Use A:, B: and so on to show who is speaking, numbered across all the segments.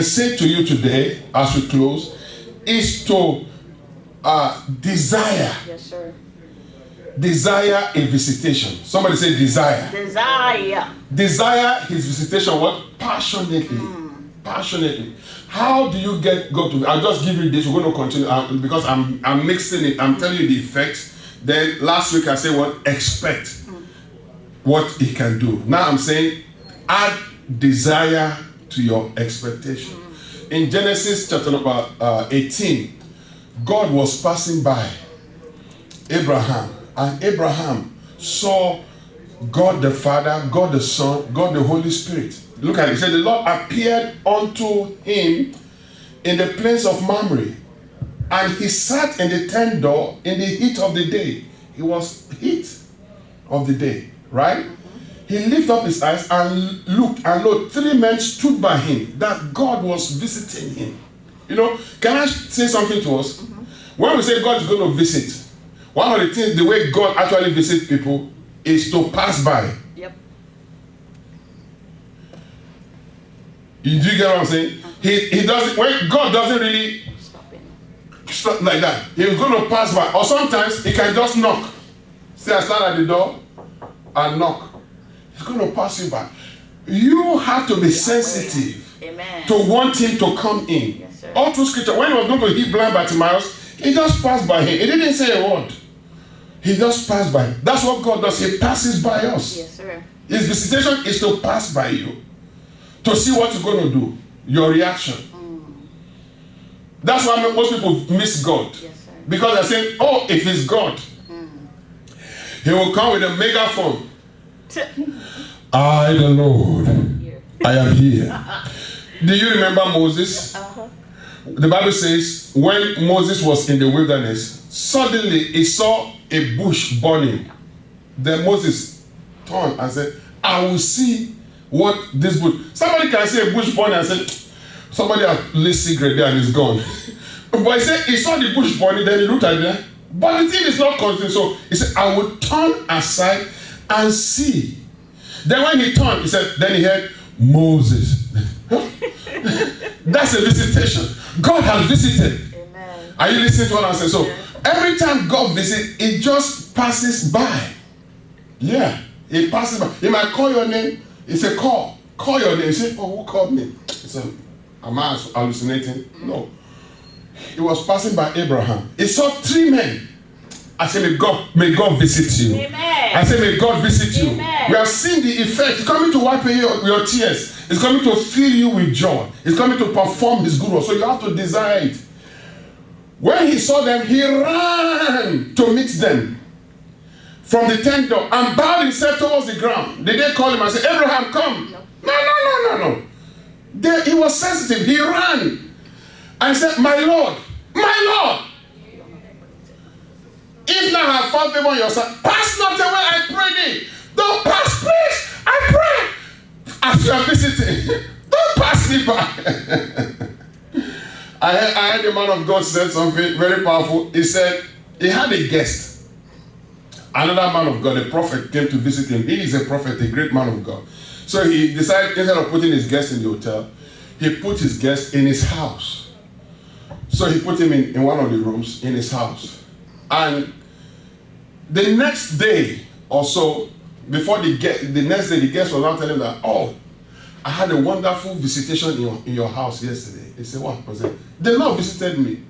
A: say to you today, as we close, is to desire.
B: Yes, sir.
A: Desire a visitation. Somebody say desire.
B: Desire.
A: Desire his visitation. What? Passionately. Passionately. How do you go to? I'll just give you this. We're going to continue because I'm mixing it. I'm telling you the effects. Then last week I said what? Expect what he can do. Now I'm saying add desire to your expectation. In Genesis chapter number 18, God was passing by Abraham, and Abraham saw God the Father, God the Son, God the Holy Spirit. Look at it. He said, the Lord appeared unto him in the place of Mamre, and he sat in the tent door in the heat of the day. It was heat of the day, right? He lifted up his eyes and looked, and lo, 3 men stood by him, that God was visiting him. You know, can I say something to us? When we say God is going to visit, one of the things, the way God actually visits people is to pass by.
B: Yep.
A: Do you get what I'm saying? He doesn't, when God doesn't really stop like that. He's going to pass by. Or sometimes he can just knock. Say, I stand at the door and knock. He's going to pass you by. You have to be sensitive.
B: Amen.
A: To want him to come in.
B: Yes, sir.
A: All through scripture, when he was going to heal blind Bartimaeus, he just passed by him. He didn't say a word. He just passed by. That's what God does. He passes by us.
B: Yes, sir.
A: His visitation is to pass by you. To see what you're going to do. Your reaction. That's why most people miss God.
B: Yes, sir.
A: Because they're saying, oh, if it's God, he will come with a megaphone. I, the Lord, I am here. Do you remember Moses? The Bible says, when Moses was in the wilderness, suddenly he saw a bush burning. Then Moses turned and said, I will see what this bush. Somebody can see a bush burning and say, somebody has lit cigarette there and it's gone. But he said he saw the bush burning, then he looked at it, but the thing is not constant. So he said, I will turn aside and see. Then when he turned, he said, then he heard Moses. That's a visitation. God has visited.
B: Amen.
A: Are you listening to what I'm saying? So every time God visits, it just passes by. Yeah, it passes by. He might call your name. He said, call your name. He said, oh, who called me? He said, am I hallucinating? No. He was passing by Abraham. He saw 3 men. I said, may God visit you.
B: Amen.
A: I said, may God visit you.
B: Amen.
A: We have seen the effect. It's coming to wipe away your tears. It's coming to fill you with joy. It's coming to perform his good work. So you have to desire it. When he saw them, he ran to meet them from the tent door and bowed himself towards the ground. Did they call him and say, Abraham, come? No. He was sensitive. He ran and said, my Lord, if now I have found favor on your side, pass not away, I pray thee. Don't pass, please. I pray. As you are visiting, don't pass me by. I heard a man of God said something very powerful. He said he had a guest. Another man of God, a prophet, came to visit him. He is a prophet, a great man of God. So he decided, instead of putting his guest in the hotel, he put his guest in his house. So he put him in one of the rooms in his house. And the next day or so, before the next day, the guest was now telling him that, oh, I had a wonderful visitation in your house yesterday. He said, what was it? The Lord visited me.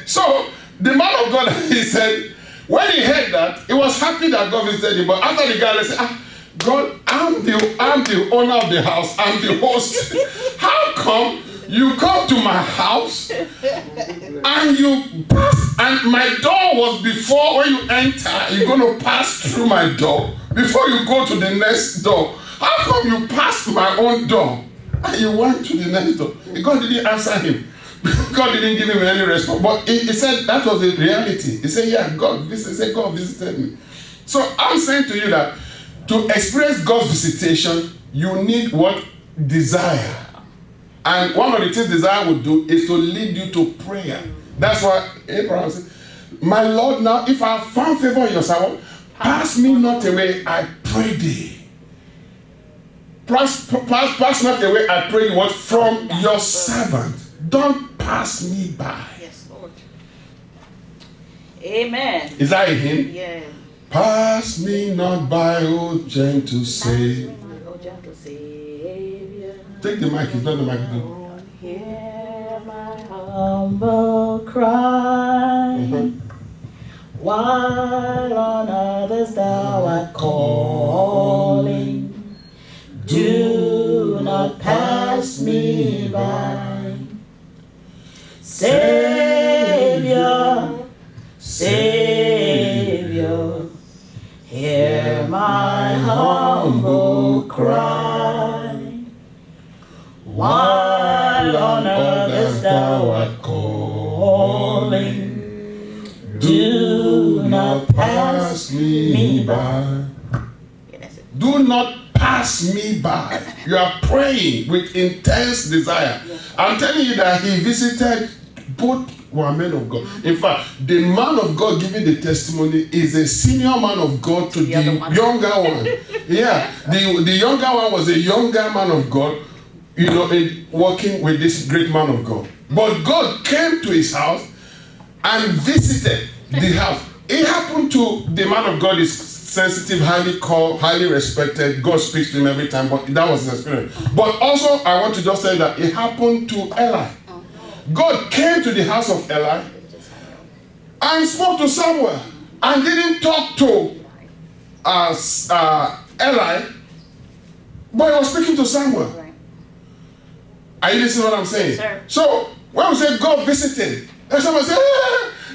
A: So the man of God, he said, when he heard that, he was happy that God visited him. But after the guy said, God, I'm the owner of the house. I'm the host. How come you come to my house and you pass, and my door was before, when you enter, you're going to pass through my door before you go to the next door. How come you passed my own door and you went to the next door? God didn't answer him. God didn't give him any response. But he said that was the reality. He said, yeah, God visited me. So I'm saying to you that to experience God's visitation, you need what? Desire. And one of the things desire would do is to lead you to prayer. That's why Abraham said, my Lord, now if I have found favor in your sight, pass me not away, I pray thee. pass not away, I pray you what? From your servant. Don't pass me by.
B: Yes, Lord. Amen.
A: Is that a hymn?
B: Yeah.
A: Pass me not by, O gentle Savior.
B: Oh, gentle Savior.
A: Take the mic, it's not the mic.
B: Hear my humble cry. While on others thou art calling, do not pass me by. Savior, Savior, hear my humble cry. While on others thou art calling, do not pass me by.
A: Do not pass me by. You are praying with intense desire. I'm telling you that he visited both were men of God. In fact, the man of God giving the testimony is a senior man of God to the younger one. Yeah, the younger one was a younger man of God, working with this great man of God. But God came to his house and visited the house. It happened to the man of God is sensitive, highly called, highly respected. God speaks to him every time, but that was his experience. But also, I want to just say that it happened to Eli. God came to the house of Eli and spoke to Samuel and didn't talk to Eli, but he was speaking to Samuel. Are you listening to what I'm saying?
B: Yes,
A: so, when we say God visited, and someone says,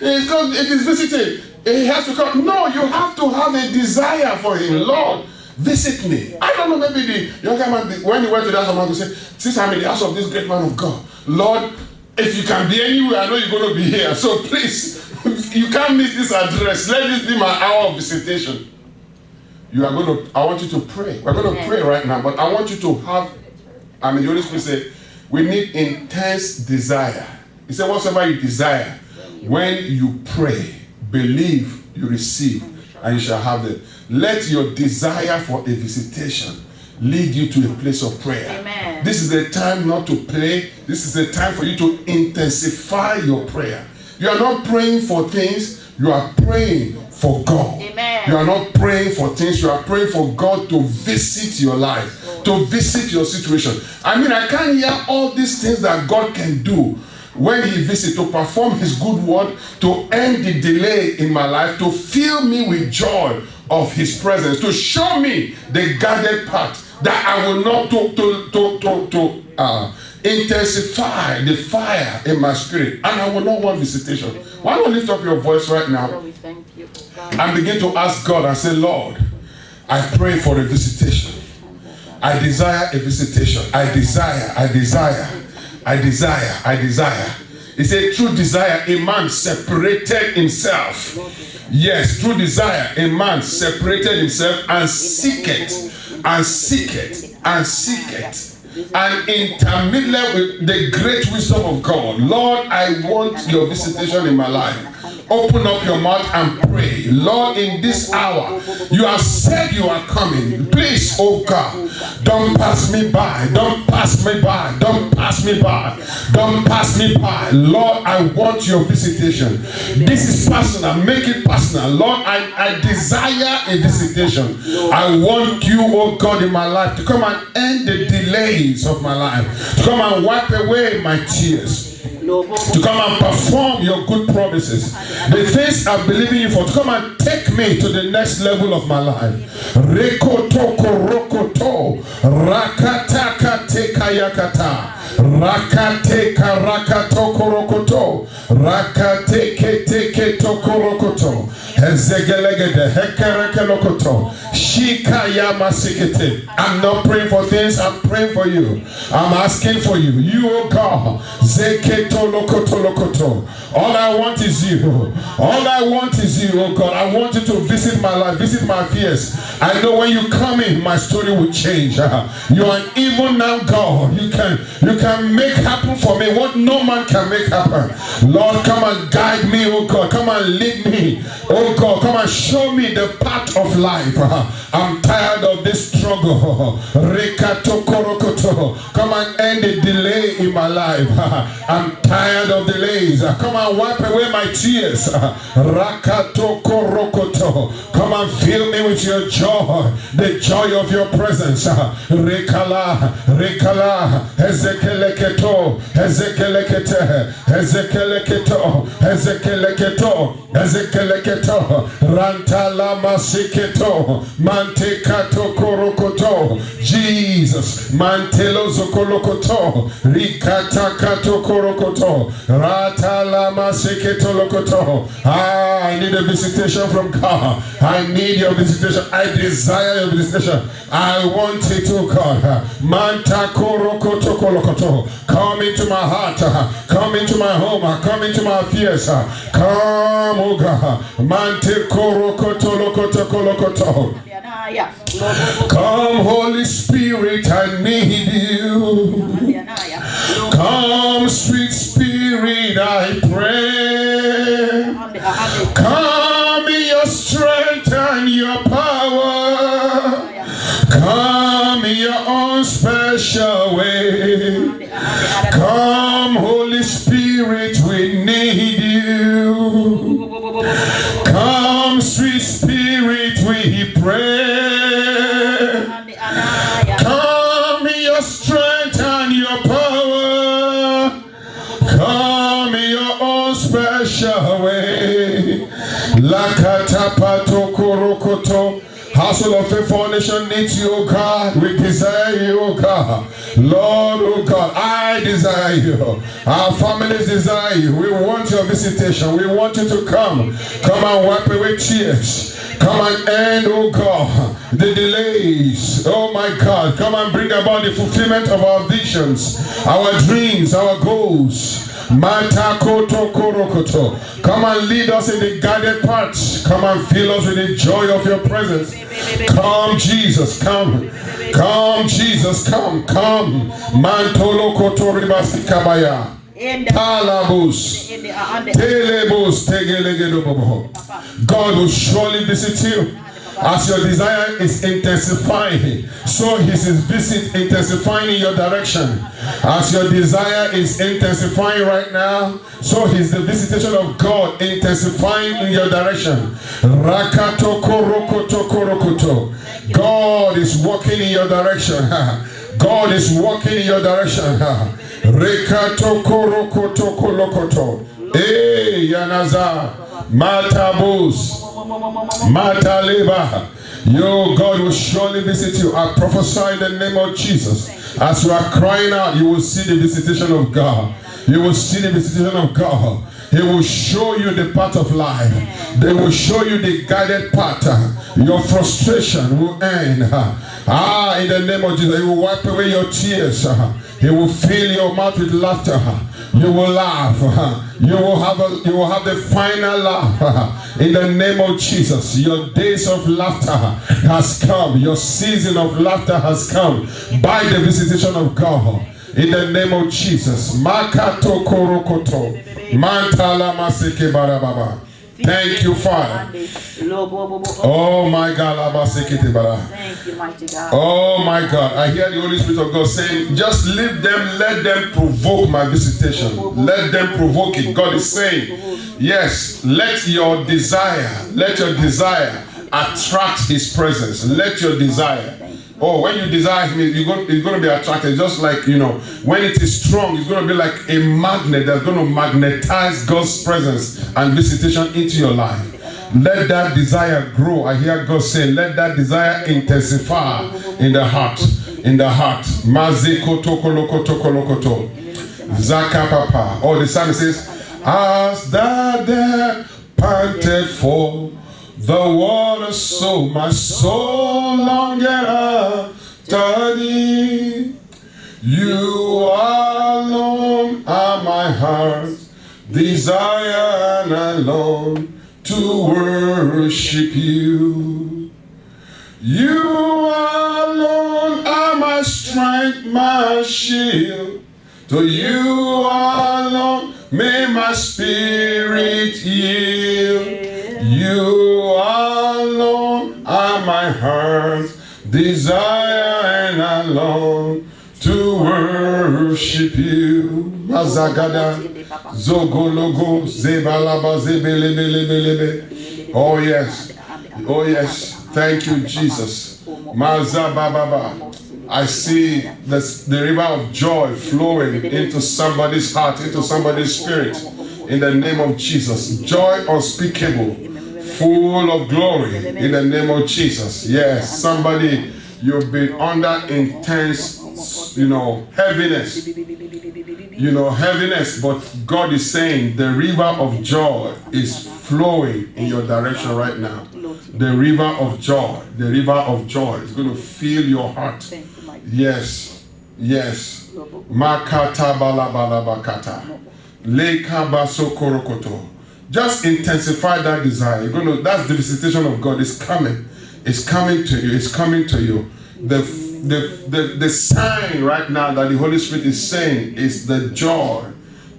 A: it is visited, he has to come. No, you have to have a desire for him. Lord, visit me. I don't know, maybe the younger man, when he went to that man, he said, since I'm in the house of this great man of God, Lord, if you can be anywhere, I know you're going to be here. So please, you can't miss this address. Let this be my hour of visitation. I want you to pray. We're going to pray right now, but I want you to have, the Holy Spirit said, we need intense desire. He said, whatsoever you desire, when you pray, believe you receive, and you shall have it. Let your desire for a visitation lead you to a place of prayer.
B: Amen.
A: This is the time not to play. This is the time for you to intensify your prayer. You are not praying for things, you are praying for God.
B: Amen.
A: You are not praying for things, you are praying for God to visit your life, to visit your situation. I can't hear all these things that God can do when he visits, to perform his good word, to end the delay in my life, to fill me with joy of his presence, to show me the guarded path that I will not intensify the fire in my spirit, and I will not want visitation. Why don't you lift up your voice right now and begin to ask God and say, Lord, I pray for a visitation. I desire a visitation. I desire. He said, through desire, a man separated himself. Yes, through desire, a man separated himself and seeketh, and intermingled with the great wisdom of God. Lord, I want your visitation in my life. Open up your mouth and pray. Lord, in this hour, you have said you are coming. Please, oh God, don't pass me by. Don't pass me by. Don't pass me by. Don't pass me by. Lord, I want your visitation. This is personal. Make it personal. Lord, I desire a visitation. I want you, oh God, in my life to come and end the delays of my life. To come and wipe away my tears. To come and perform your good promises. The things I believe in you for. To come and take me to the next level of my life. Rekoto korokoto. Rakataka tekayakata. Rakateka rakato korokoto. Rakateke teke tokorokoto. Ezegelegede hekerekelokoto. Shikayama sikete. I'm not praying for things, I'm praying for you. I'm asking for you. You, oh God. Zeketo lokoto lokoto. All I want is you. All I want is you, oh God. I want you to visit my life, visit my fears. I know when you come in, my story will change. You are even now, God. You can can make happen for me what no man can make happen. Lord, come and guide me, oh God. Come and lead me, oh God. Come and show me the path of life. I'm tired of this struggle. Come and end the delay in my life. I'm tired of delays. Come and wipe away my tears. Come and fill me with your joy, the joy of your presence. Rekala, Ezekeleketo, Ezekelekete, Ezekeleketo, Ezekeleketo, Ezekeleketo, Rantala Masiketo, Mantekato Korokoto, Jesus, Mantelo Zokolokoto, Rikatakato Korokoto, Ratala Masiketo Lokoto. I need a visitation from God. I need your visitation. I desire your visitation. I want it, oh God. Manta Korokoto Kolokoto. Come into my heart. Come into my home. Come into my affairs. Come, oh God. Mante Korokoto Lokoto Kolokoto. Come, Holy Spirit, I need you. Come, sweet Spirit, I pray. Come in your strength and your power. Come in your own special way. Come, Holy Spirit, we need you. Come, sweet Spirit, we pray. Come in your strength and your power. Come in your own special way. Lakatapato korokoto. Household of Faith Foundation needs you, oh God. We desire you, oh God. Lord, oh God, I desire you. Our families desire you. We want your visitation. We want you to come. Come and wipe away tears. Come and end, oh God, the delays. Oh my God, come and bring about the fulfillment of our visions, our dreams, our goals. Matakoto korokoto. Come and lead us in the guided paths. Come and fill us with the joy of your presence. Come, Jesus, come. Come, Jesus, come. Come. Mantolo koto ribasi kabaya. Talabus. Telebus tegelegedobobo. God will surely visit you. As your desire is intensifying, so is his visit intensifying in your direction. As your desire is intensifying right now, so is the visitation of God intensifying in your direction. Rakato korokoto korokoto. God is walking in your direction. God is walking in your direction. Rekato korokoto kolokoto. Hey, Yanaza. Matabus. Mataleba. Your God will surely visit you. I prophesy in the name of Jesus. As you are crying out, you will see the visitation of God. You will see the visitation of God. He will show you the path of life. They will show you the guided path. Your frustration will end. In the name of Jesus, He will wipe away your tears. He will fill your mouth with laughter. You will laugh. You will have the final laugh. In the name of Jesus, your days of laughter has come. Your season of laughter has come by the visitation of God. In the name of Jesus. Makato korokoto. Mantala maseke barababa. Thank you, Father. Oh my God.
C: Thank you, mighty God.
A: Oh my God. I hear the Holy Spirit of God saying, just leave them, let them provoke my visitation. Let them provoke it. God is saying, yes, let your desire attract His presence. Let your desire. Oh, when you desire Him, it's going to be attracted. Just like, when it is strong, it's going to be like a magnet that's going to magnetize God's presence and visitation into your life. Let that desire grow. I hear God saying, let that desire intensify in the heart. In the heart. Mazikotokolokoto. Zaka papa. Oh, the psalmist says, as the deer panted for the water, so my soul longed after thee. You alone are my heart's desire, and I long to worship you. You alone are my strength, my shield. To you alone may my spirit yield. You alone are my heart's desire, and I long to worship you. Mazagada, Zogologo, Zebalaba, Zebelebelebelebe. Oh yes. Oh yes. Thank you, Jesus. Mazabababa. I see the river of joy flowing into somebody's heart, into somebody's spirit. In the name of Jesus. Joy unspeakable, full of glory. In the name of Jesus. Yes, somebody, you've been under intense, heaviness. Heaviness, but God is saying the river of joy is flowing in your direction right now. The river of joy is going to fill your heart. Yes, yes. Makata balabalabakata. Leka basokorokoto. Just intensify that desire. That's the visitation of God. It's coming. It's coming to you. It's coming to you. The sign right now that the Holy Spirit is saying is the joy.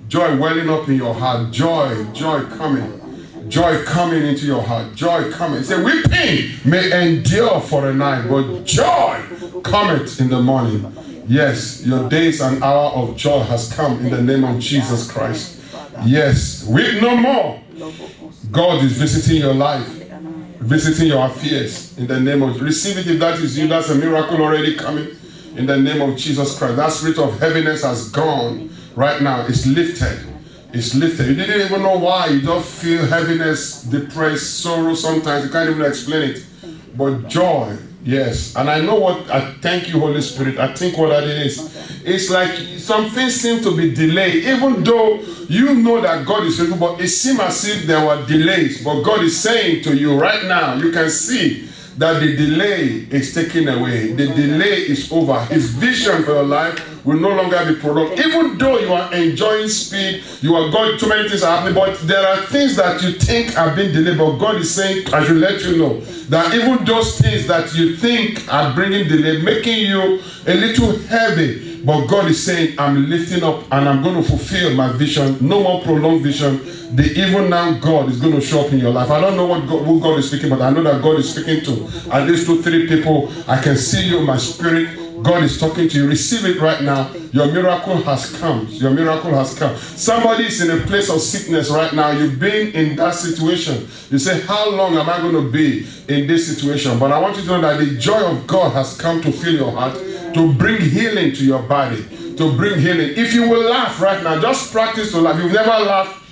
A: Joy welling up in your heart. Joy coming. Joy coming into your heart. Joy coming. Say, weeping may endure for a night, but joy cometh in the morning. Yes, your days and hour of joy has come in the name of Jesus Christ. Yes, weep no more. God is visiting your life, visiting your affairs in the name of, receive it if that is you. That's a miracle already coming in the name of Jesus Christ. That spirit of heaviness has gone right now. It's lifted. It's lifted. You didn't even know why. You don't feel heaviness, depressed, sorrow sometimes. You can't even explain it. But joy, yes. And I know what, I thank you, Holy Spirit. I think what that is. It's like something seems to be delayed. Even though you know that God is faithful, but it seems as if there were delays. But God is saying to you right now, you can see that the delay is taken away. The delay is over. His vision for your life will no longer be prolonged. Even though you are enjoying speed, you are going, too many things are happening, but there are things that you think have been delayed, but God is saying, I should let you know, that even those things that you think are bringing delay, making you a little heavy, but God is saying, I'm lifting up and I'm going to fulfill my vision. No more prolonged vision. Even now God is going to show up in your life. I don't know who God is speaking, but I know that God is speaking to at least 2-3 people. I can see you in my spirit. God is talking to you. Receive it right now. Your miracle has come. Your miracle has come. Somebody is in a place of sickness right now. You've been in that situation. You say, how long am I going to be in this situation? But I want you to know that the joy of God has come to fill your heart, to bring healing to your body, to bring healing. If you will laugh right now, just practice to laugh. You've never laughed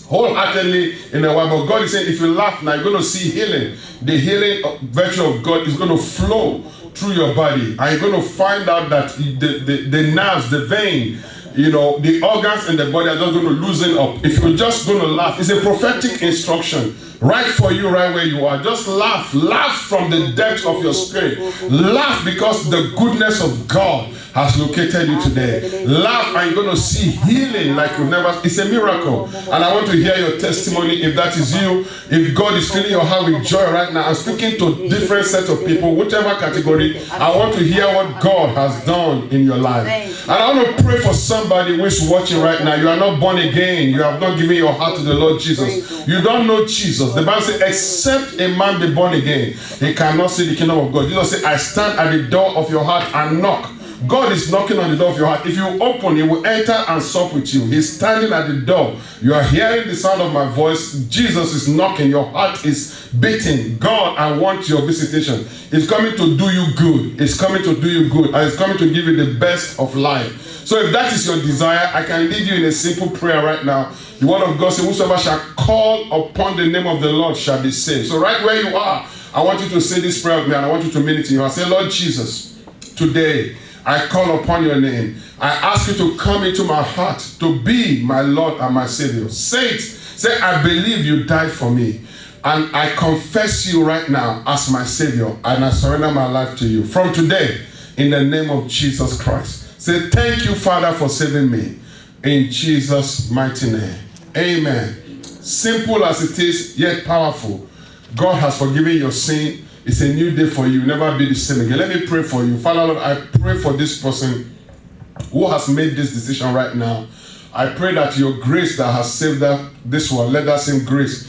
A: wholeheartedly in a while, but God is saying, if you laugh now, you're going to see healing. The healing virtue of God is going to flow through your body, and you're going to find out that the nerves, the vein, the organs in the body are just going to loosen up. If you're just going to laugh, it's a prophetic instruction right for you, right where you are. Just laugh. Laugh from the depths of your spirit. Laugh because the goodness of God has located you today. Laugh and you're going to see healing like you've never. It's a miracle. And I want to hear your testimony if that is you. If God is filling your heart with joy right now. I'm speaking to different sets of people, whichever category. I want to hear what God has done in your life. And I want to pray for somebody who is watching right now. You are not born again. You have not given your heart to the Lord Jesus. You don't know Jesus. The Bible says, except a man be born again, he cannot see the kingdom of God. Jesus said, I stand at the door of your heart and knock. God is knocking on the door of your heart. If you open, he will enter and sup with you. He's standing at the door. You are hearing the sound of my voice. Jesus is knocking. Your heart is beating. God, I want your visitation. It's coming to do you good. It's coming to do you good. And it's coming to give you the best of life. So if that is your desire, I can lead you in a simple prayer right now. The word of God says, whosoever shall call upon the name of the Lord shall be saved. So right where you are, I want you to say this prayer with me, and I want you to mean it to you. I say, Lord Jesus, today I call upon your name. I ask you to come into my heart to be my Lord and my Savior. Say it. Say, I believe you died for me. And I confess you right now as my Savior. And I surrender my life to you. From today, in the name of Jesus Christ. Say, thank you, Father, for saving me. In Jesus' mighty name. Amen. Simple as it is, yet powerful. God has forgiven your sin. It's a new day for you. Never be the same again. Let me pray for you. Father, Lord, I pray for this person who has made this decision right now, I pray that your grace that has saved this one, let that same grace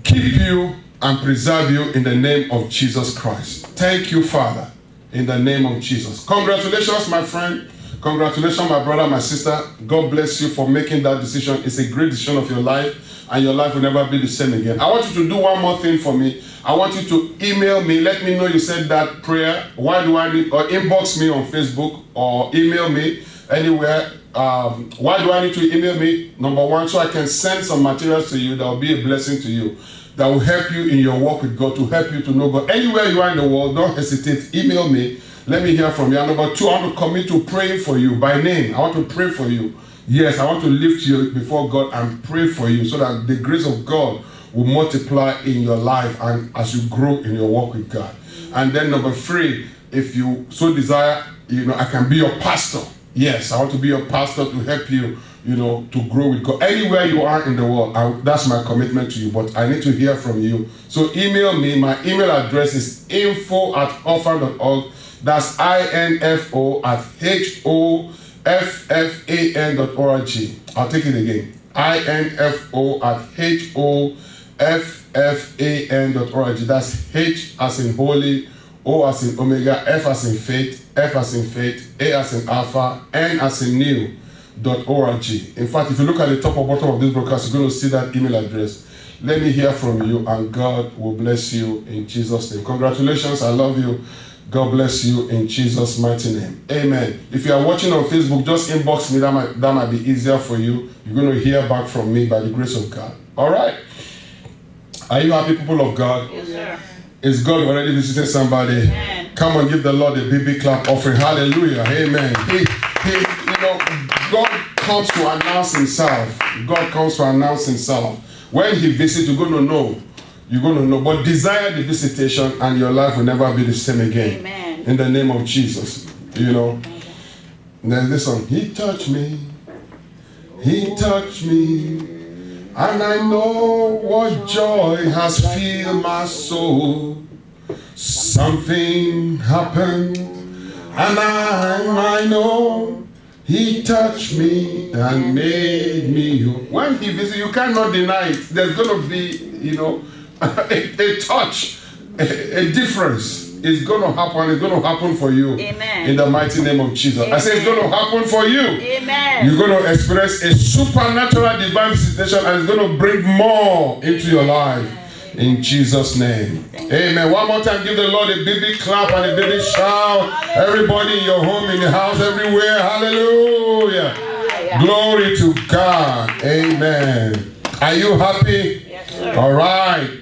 A: keep you and preserve you in the name of Jesus Christ. Thank you, Father, in the name of Jesus. Congratulations, my friend. Congratulations, my brother, my sister. God bless you for making that decision. It's a great decision of your life, and your life will never be the same again. I want you to do one more thing for me. I want you to email me. Let me know you said that prayer. Why do I need, or inbox me on Facebook or email me anywhere. Why do I need to email me? Number one, so I can send some materials to you that will be a blessing to you, that will help you in your walk with God, to help you to know God. Anywhere you are in the world, don't hesitate. Email me. Let me hear from you. And number two, I want to commit to praying for you by name. I want to pray for you. Yes, I want to lift you before God and pray for you so that the grace of God will multiply in your life and as you grow in your walk with God. And then number three, if you so desire, I can be your pastor. Yes, I want to be your pastor to help you, to grow with God. Anywhere you are in the world, that's my commitment to you, but I need to hear from you. So email me. My email address is info@hoffan.org. That's info@hoffan.org. I'll take it again. info@hoffan.org. That's H as in holy, O as in omega, F as in faith, F as in faith, A as in alpha, N as in new.org. In fact, if you look at the top or bottom of this broadcast, you're going to see that email address. Let me hear from you, and God will bless you in Jesus' name. Congratulations. I love you. God bless you in Jesus' mighty name. Amen. If you are watching on Facebook, just inbox me. That might be easier for you. You're going to hear back from me by the grace of God. All right. Are you happy, people of God?
C: Yes, sir.
A: Is God already visiting somebody?
C: Amen.
A: Come on, give the Lord a big clap offering. Hallelujah. Amen. God comes to announce himself. God comes to announce himself. When he visits, you're going to know. You're going to know. But desire the visitation and your life will never be the same again.
C: Amen.
A: In the name of Jesus. There's this song. He touched me. He touched me. And I know what joy has filled my soul. Something happened. And I know he touched me and made me whole. When he visits, you cannot deny it. There's going to be, a touch, a difference. It's going to happen. It's going to happen for you.
C: Amen.
A: In the mighty name of Jesus. Amen. I say it's going to happen for you.
C: Amen.
A: You're going to experience a supernatural divine visitation, and it's going to bring more into your life. In Jesus' name. Amen. One more time, give the Lord a big clap and a big shout. Everybody in your home, in your house, everywhere. Hallelujah. Glory to God. Amen. Are you happy?
C: Yes, sir.
A: All right.